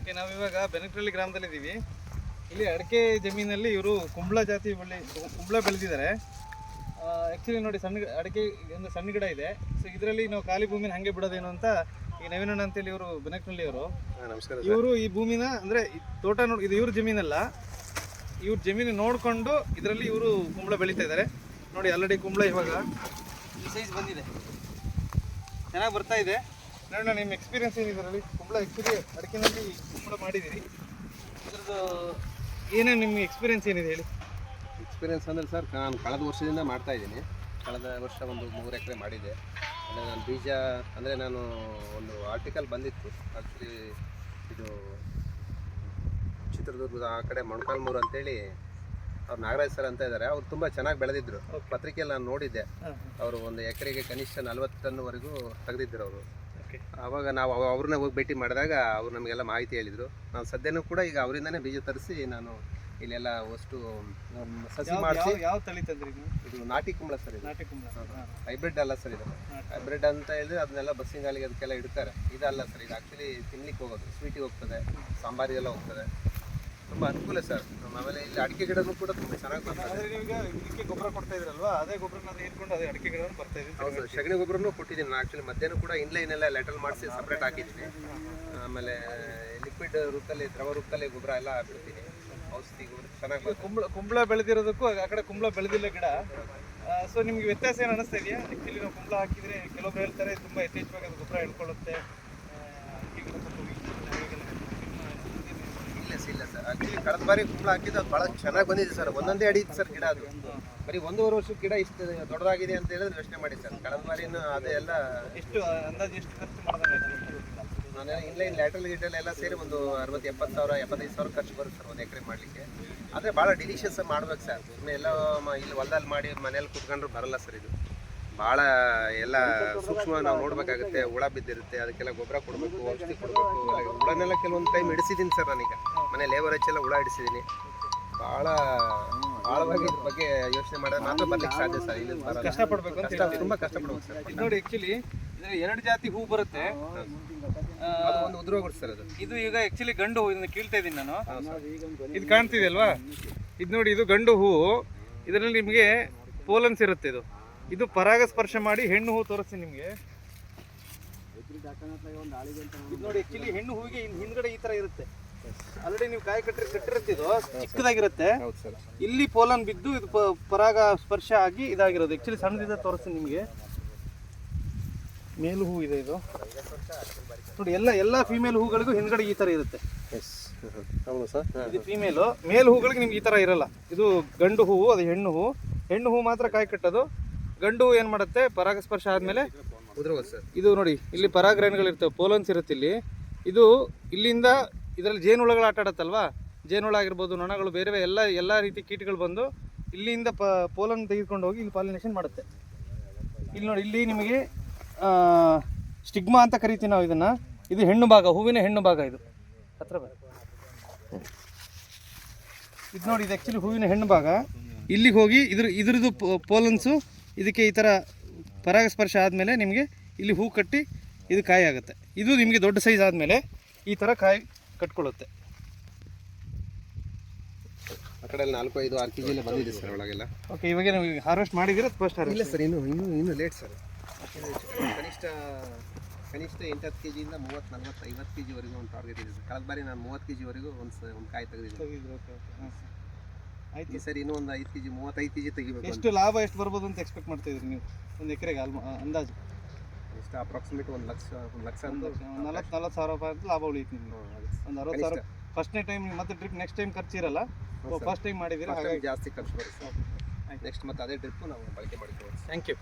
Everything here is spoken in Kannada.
ಓಕೆ, ನಾವಿವಾಗ ಬೆನಕನಹಳ್ಳಿ ಗ್ರಾಮದಲ್ಲಿದ್ದೀವಿ. ಇಲ್ಲಿ ಅಡಿಕೆ ಜಮೀನಲ್ಲಿ ಇವರು ಕುಂಬಳ ಜಾತಿ ಕುಂಬಳ ಬೆಳೆದಿದ್ದಾರೆ. ಆ್ಯಕ್ಚುಲಿ ನೋಡಿ, ಅಡಿಕೆ ಒಂದು ಸಣ್ಣ ಗಿಡ ಇದೆ. ಸೊ ಇದರಲ್ಲಿ ನಾವು ಖಾಲಿ ಭೂಮಿನ ಹಾಗೆ ಬಿಡೋದೇನು ಅಂತ ಈ ನವೀನಣ್ಣ ಅಂತೇಳಿ ಇವರು ಬೆನಕನಹಳ್ಳಿ ಅವರು. ನಮಸ್ಕಾರ. ಇವರು ಈ ಭೂಮಿನ ಅಂದರೆ ತೋಟ ನೋಡಿ, ಇದು ಇವ್ರ ಜಮೀನಲ್ಲ, ಇವ್ರ ಜಮೀನು ನೋಡಿಕೊಂಡು ಇದರಲ್ಲಿ ಇವರು ಕುಂಬಳ ಬೆಳೀತಾ ಇದ್ದಾರೆ. ನೋಡಿ ಆಲ್ರೆಡಿ ಕುಂಬಳ ಇವಾಗ ಈ ಸೈಜ್ ಬಂದಿದೆ, ಚೆನ್ನಾಗಿ ಬರ್ತಾ ಇದೆ. ನೋಡೋಣ ನಿಮ್ಮ ಎಕ್ಸ್ಪೀರಿಯನ್ಸ್ ಏನಿದೆ ಇದರಲ್ಲಿ. ಕುಂಬಳ ಆ್ಯಕ್ಚುಲಿ ಅಡಿಕೆನಲ್ಲಿ ಕುಂಬಳ ಮಾಡಿದ್ದೀರಿ, ಇದ್ರದ್ದು ಏನೇನು ನಿಮ್ಮ ಎಕ್ಸ್ಪೀರಿಯನ್ಸ್ ಏನಿದೆ ಹೇಳಿ. ಎಕ್ಸ್ಪೀರಿಯನ್ಸ್ ಅಂದರೆ ಸರ್, ನಾನು ಕಳೆದ ವರ್ಷದಿಂದ ಮಾಡ್ತಾ ಇದ್ದೀನಿ. ಕಳೆದ ವರ್ಷ ಒಂದು 3 ಎಕರೆ ಮಾಡಿದ್ದೆ. ಅಂದರೆ ನಾನು ಬೀಜ ಅಂದರೆ ನಾನು ಒಂದು ಆರ್ಟಿಕಲ್ ಬಂದಿತ್ತು. ಆ್ಯಕ್ಚುಲಿ ಇದು ಚಿತ್ರದುರ್ಗದ ಆ ಕಡೆ ಮೊಣಕಾಲ್ಮೂರು ಅಂತೇಳಿ ಅವ್ರು ನಾಗರಾಜ್ ಸರ್ ಅಂತ ಇದ್ದಾರೆ. ಅವ್ರು ತುಂಬ ಚೆನ್ನಾಗಿ ಬೆಳೆದಿದ್ರು. ಪತ್ರಿಕೆಯಲ್ಲಿ ನಾನು ನೋಡಿದ್ದೆ. ಅವರು ಒಂದು ಎಕರೆಗೆ ಕನಿಷ್ಠ 40 ಟನ್ವರೆಗೂ ತೆಗೆದಿದ್ದರು ಅವರು. ಆವಾಗ ನಾವು ಅವ್ರನ್ನ ಹೋಗಿ ಭೇಟಿ ಮಾಡಿದಾಗ ಅವ್ರು ನಮಗೆಲ್ಲ ಮಾಹಿತಿ ಹೇಳಿದರು. ನಾನು ಸದ್ಯನೂ ಕೂಡ ಈಗ ಅವರಿಂದನೇ ಬೀಜ ತರಿಸಿ ನಾನು ಇಲ್ಲೆಲ್ಲ ಅಷ್ಟು ಸಸಿ ಮಾಡಿಸಿ. ಯಾವ ತಳಿ ತಂದ್ರಿ ನೀವು? ಇದು ನಾಟಿ ಕುಂಬಳ ಸರ್. ಇದು ನಾಟಿ ಕುಂಬಳ, ಹೈಬ್ರಿಡ್ ಅಲ್ಲ ಸರ್. ಇದು ಹೈಬ್ರಿಡ್ ಅಂತ ಹೇಳಿದ್ರೆ ಅದನ್ನೆಲ್ಲ ಬಸ್ಸಿಂಗ್ ಹಾಲಿಗೆ ಅದಕ್ಕೆಲ್ಲ ಇಡ್ತಾರೆ. ಇದಲ್ಲ ಸರ್, ಇದು ಆ್ಯಕ್ಚುಲಿ ತಿನ್ಲಿಕ್ಕೆ ಹೋಗೋದು, ಸ್ವೀಟಿಗೆ ಹೋಗ್ತದೆ, ಸಾಂಬಾರಿಗೆಲ್ಲ ಹೋಗ್ತದೆ. ತುಂಬ ಅನುಕೂಲ ಸರ್. ಆಮೇಲೆ ಇಲ್ಲಿ ಅಡಿಕೆ ಗಿಡನೂ ಕೂಡ ತುಂಬ ಚೆನ್ನಾಗಿ ಬರ್ತದೆ. ಅಂದರೆ ನೀವೀಗ ಇದಕ್ಕೆ ಗೊಬ್ಬರ ಕೊಡ್ತಾ ಇದ್ರಲ್ವಾ, ಅದೇ ಗೊಬ್ಬರನ ಹಿಡ್ಕೊಂಡು ಅದೇ ಅಡಿಕೆ ಗಿಡ ಬರ್ತಾ ಇದೆ. ಹೌದು, ಸಗಣಿ ಗೊಬ್ಬರನೂ ಕೊಟ್ಟಿದ್ದೀನಿ ನಾನು. ಆ್ಯಕ್ಚುಲಿ ಮಧ್ಯಾಹ್ನ ಕೂಡ ಇನ್ಲೈನೆಲ್ಲ ಲೆಟಲ್ ಮಾಡಿಸಿ ಸಪ್ರೇಟ್ ಹಾಕಿದ್ದೀನಿ. ಆಮೇಲೆ ಲಿಕ್ವಿಡ್ ರೂಪದಲ್ಲಿ, ದ್ರವ ರೂಪದಲ್ಲಿ ಗೊಬ್ಬರ ಎಲ್ಲ ಬಿಡ್ತೀನಿ, ಔಷಧಿ ಗೊಬ್ಬರ ಚೆನ್ನಾಗಿ. ಕುಂಬಳ ಬೆಳೆದಿರೋದಕ್ಕೂ ಆ ಕಡೆ ಕುಂಬಳ ಬೆಳೆದಿಲ್ಲ ಗಿಡ. ಸೊ ನಿಮ್ಗೆ ವ್ಯತ್ಯಾಸ ಏನು ಅನ್ನಿಸ್ತಾ ಇದೆಯಾ? ಆ್ಯಕ್ಚುಲಿ ನಾವು ಕುಂಬಳ ಹಾಕಿದರೆ ಕೆಲವೊಬ್ರು ಹೇಳ್ತಾರೆ ತುಂಬ ಯಥೇಚ್ಛವಾಗಿ ಅದು ಗೊಬ್ಬರ ಹಿಡ್ಕೊಳ್ಳುತ್ತೆ. ಇಲ್ಲ ಸರ್, ಆ್ಯಕ್ಚುಲಿ ಕಳೆದ ಬಾರಿ ಕುಂಬಳ ಹಾಕಿದ್ದು ಅದು ಭಾಳ ಚೆನ್ನಾಗಿ ಬಂದಿದೆ ಸರ್. ಒಂದೊಂದೇ ಅಡಿ ಇತ್ತು ಸರ್ ಗಿಡ. ಅದು ಬರೀ 1.5 ವರ್ಷದ ಗಿಡ ಇಷ್ಟು ದೊಡ್ಡದಾಗಿದೆ ಅಂತ ಹೇಳಿದ್ರೆ ಯೋಚನೆ ಮಾಡಿ ಸರ್. ಕಳೆದ ಬಾರಿನೂ ಅದೆಲ್ಲ ಎಷ್ಟು ಅಂದಾಜು ಎಷ್ಟು ಖರ್ಚು ಮಾಡೋದಾಗುತ್ತೆ? ನಾನು ಇನ್ಲೈನ್ ಲ್ಯಾಟ್ರಲ್ ಗಿಟಲ್ ಎಲ್ಲ ಸೇರಿ ಒಂದು 60-70 ಸಾವಿರ 75 ಸಾವಿರ ಖರ್ಚು ಬರುತ್ತೆ ಸರ್ 1 ಎಕರೆ ಮಾಡಲಿಕ್ಕೆ. ಆದರೆ ಭಾಳ ಡಿಲಿಷಿಯಸ್ ಮಾಡ್ಬೇಕು ಸರ್. ಸುಮ್ಮನೆ ಎಲ್ಲ ಇಲ್ಲಿ ಹೊಲದಲ್ಲಿ ಮಾಡಿ ಮನೇಲಿ ಕೂತ್ಕೊಂಡ್ರು ಬರಲ್ಲ ಸರ್. ಇದು ಭಾಳ ಎಲ್ಲ ಸೂಕ್ಷ್ಮ ನಾವು ನೋಡಬೇಕಾಗುತ್ತೆ. ಹುಳ ಬಿದ್ದಿರುತ್ತೆ, ಅದಕ್ಕೆಲ್ಲ ಗೊಬ್ಬರ ಕೊಡಬೇಕು, ಔಷಧಿ ಕೊಡಬೇಕು. ಹುಳನೆಲ್ಲ ಕೆಲವೊಂದು ಟೈಮ್ ಹಿಡಿಸಿದ್ದೀನಿ ಸರ್ ನಾನೀಗ. ಮನೆ ಲೇಬರ್ ಹಚ್ಚೆಲ್ಲ ಹುಳ ಹಿಡಿಸಿದ್ದೀನಿ. ಭಾಳ ಆಳವಾಗಿ ಇದ್ರ ಬಗ್ಗೆ ಯೋಚನೆ ಮಾಡಿದ್ರೆ ಮಾತ್ರ ಬರ್ಲಿಕ್ಕೆ ಸಾಧ್ಯ ಸರ್. ಇಲ್ಲಿ ಕಷ್ಟಪಡಬೇಕು ಅಂತ ತುಂಬ ಕಷ್ಟಪಡ್ಬೇಕು ಸರ್. ಇದು ನೋಡಿ, ಆ್ಯಕ್ಚುಲಿ ಇದರಲ್ಲಿ 2 ಜಾತಿ ಹೂ ಬರುತ್ತೆ. ಒಂದು ಉದುರೋಗುತ್ತೆ ಸರ್ ಅದು. ಇದು ಈಗ ಆ್ಯಕ್ಚುಲಿ ಗಂಡು ಹೂ. ಇದನ್ನು ಕೀಳ್ತಾ ಇದ್ದೀನಿ ನಾನು. ಇದು ಕಾಣ್ತಿದೆ ಅಲ್ವಾ? ಇದು ನೋಡಿ, ಇದು ಗಂಡು ಹೂ. ಇದರಲ್ಲಿ ನಿಮಗೆ ಪೋಲನ್ಸ್ ಇರುತ್ತೆ. ಇದು ಪರಾಗಸ್ಪರ್ಶ ಮಾಡಿ ಹೆಣ್ಣು ಹೂ ತೋರಿಸ್ತೀನಿ ನಿಮಗೆ. ಇದು ನೋಡಿ, ಆ್ಯಕ್ಚುಲಿ ಹೆಣ್ಣು ಹೂವಿಗೆ ಹಿಂದ್ಗಡೆ ಈ ಥರ ಇರುತ್ತೆ. ಆಲ್ರೆಡಿ ನೀವು ಕಾಯಿ ಕಟ್ಟಿರುತ್ತಿದ್ದು ಚಿಕ್ಕದಾಗಿರುತ್ತೆ. ಇಲ್ಲಿ ಪೋಲನ್ ಬಿದ್ದು ಇದು ಪರಾಗ ಸ್ಪರ್ಶ ಆಗಿ ಇದಾಗಿರೋದು. ಆ್ಯಕ್ಚುಲಿ ಸಣ್ಣದಿದೆ, ತೋರಿಸ್ತೀನಿ ನಿಮಗೆ. ಮೇಲು ಹೂ ಇದೆ ಇದು ನೋಡಿ. ಎಲ್ಲ ಫೀಮೇಲ್ ಹೂಗಳಿಗೂ ಹಿಂದ್ಗಡೆ ಈ ಥರ ಇರುತ್ತೆ. ಹೌದು ಸರ್. ಇದು ಫೀಮೇಲು. ಮೇಲ್ ಹೂಗಳಿಗೆ ನಿಮ್ಗೆ ಈ ಥರ ಇರಲ್ಲ. ಇದು ಗಂಡು ಹೂವು, ಅದು ಹೆಣ್ಣು ಹೂ. ಹೆಣ್ಣು ಹೂ ಮಾತ್ರ ಕಾಯಿ ಕಟ್ಟೋದು. ಗಂಡು ಹೂ ಏನು ಮಾಡುತ್ತೆ, ಪರಾಗಸ್ಪರ್ಶ ಆದಮೇಲೆ ಉದುರೋದು ಸರ್. ಇದು ನೋಡಿ, ಇಲ್ಲಿ ಪರಾಗ್ರೇನ್ಗಳಿರ್ತವೆ, ಪೋಲನ್ಸ್ ಇರುತ್ತೆ ಇಲ್ಲಿ. ಇದು ಇಲ್ಲಿಂದ ಇದರಲ್ಲಿ ಜೇನುಹುಳಗಳು ಆಟ ಆಡುತ್ತಲ್ವಾ, ಜೇನುಹುಳ ಆಗಿರ್ಬೋದು, ನೊಣಗಳು, ಬೇರೆ ಎಲ್ಲ ರೀತಿ ಕೀಟಗಳು ಬಂದು ಇಲ್ಲಿಂದ ಪೋಲನ್ ತೆಗೆದುಕೊಂಡು ಹೋಗಿ ಇಲ್ಲಿ ಪಾಲಿನೇಷನ್ ಮಾಡುತ್ತೆ. ಇಲ್ಲಿ ನೋಡಿ, ಇಲ್ಲಿ ನಿಮಗೆ ಸ್ಟಿಗ್ಮಾ ಅಂತ ಕರಿತೀವಿ ನಾವು ಇದನ್ನು. ಇದು ಹೆಣ್ಣು ಭಾಗ, ಹೂವಿನ ಹೆಣ್ಣು ಭಾಗ. ಇದು ಹತ್ರ ಬರ. ಇದು ನೋಡಿ, ಇದು ಆ್ಯಕ್ಚುಲಿ ಹೂವಿನ ಹೆಣ್ಣು ಭಾಗ. ಇಲ್ಲಿಗೆ ಹೋಗಿ ಇದ್ರದ್ದು ಪೋಲನ್ಸು ಇದಕ್ಕೆ ಈ ಥರ ಪರಾಗಸ್ಪರ್ಶ ಆದಮೇಲೆ ನಿಮಗೆ ಇಲ್ಲಿ ಹೂ ಕಟ್ಟಿ ಇದು ಕಾಯಿ ಆಗುತ್ತೆ. ಇದು ನಿಮಗೆ ದೊಡ್ಡ ಸೈಜ್ ಆದಮೇಲೆ ಈ ಥರ ಕಾಯಿ ಕಟ್ಕೊಳ್ಳುತ್ತೆ. ಆ ಕಡೆ 4-5-6 kg ಬಂದಿದೆ ಸರ್ ಒಳಗೆಲ್ಲ. ಓಕೆ, ಇವಾಗ ನೀವು ಹಾರ್ವೆಸ್ಟ್ ಮಾಡಿದ್ದೀರಾ ಫಸ್ಟ್ ಹಾರ್ವೆಸ್ಟ್? ಇಲ್ಲ ಸರ್, ಇನ್ನೂ ಲೇಟ್ ಸರ್. ಕನಿಷ್ಠ 8-10 kg-ಯಿಂದ 30-40-50 kg-ವರೆಗೂ ಒಂದು ಟಾರ್ಗೆಟ್ ಇದೆ ಸರ್. ಕಳೆದ ಬಾರಿ ನಾನು 30 kg-ವರೆಗೂ ಒಂದು ಕಾಯಿ ತೆಗೆದಿದ್ದೆ. ಈ ಸರಿ ಇನ್ನೂ ಒಂದು 5 kg 35 kg ತೆಗಿಬೇಕು. ಎಷ್ಟು ಲಾಭ ಎಷ್ಟು ಬರ್ಬೋದು ಅಂತ ಎಕ್ಸ್ಪೆಕ್ಟ್ ಮಾಡ್ತಿದ್ರಿ ನೀವು ಒಂದು ಎಕರೆಗೆ? ಅಂದಾಜು ಎಷ್ಟು? ಅಪ್ರಾಕ್ಸಿಮೇಟ್ 1 ಲಕ್ಷ 40,000 ರೂಪಾಯಿ ಅಂತ ಲಾಭ ಉಳಿಯುತ್ತೆ ನಿಮಗೆ. ಒಂದು 60,000 ಫಸ್ಟ್ನೇ ಟೈಮ್. ಮತ್ತೆ ಟ್ರಿಪ್ ನೆಕ್ಸ್ಟ್ ಟೈಮ್ ಖರ್ಚು ಇರಲ್ಲ. ಫಸ್ಟ್ ಟೈಮ್ ಮಾಡಿದ್ದೀರಾ, ಹಾಗಾಗಿ ಜಾಸ್ತಿ ಖರ್ಚು ಬರುತ್ತೆ. ನೆಕ್ಸ್ಟ್ ಮತ್ತೆ ಅದೇ ಟ್ರಿಪ್ಪು ನಾವು ಬಳಕೆ ಮಾಡ್ತೀವಿ. Thank you.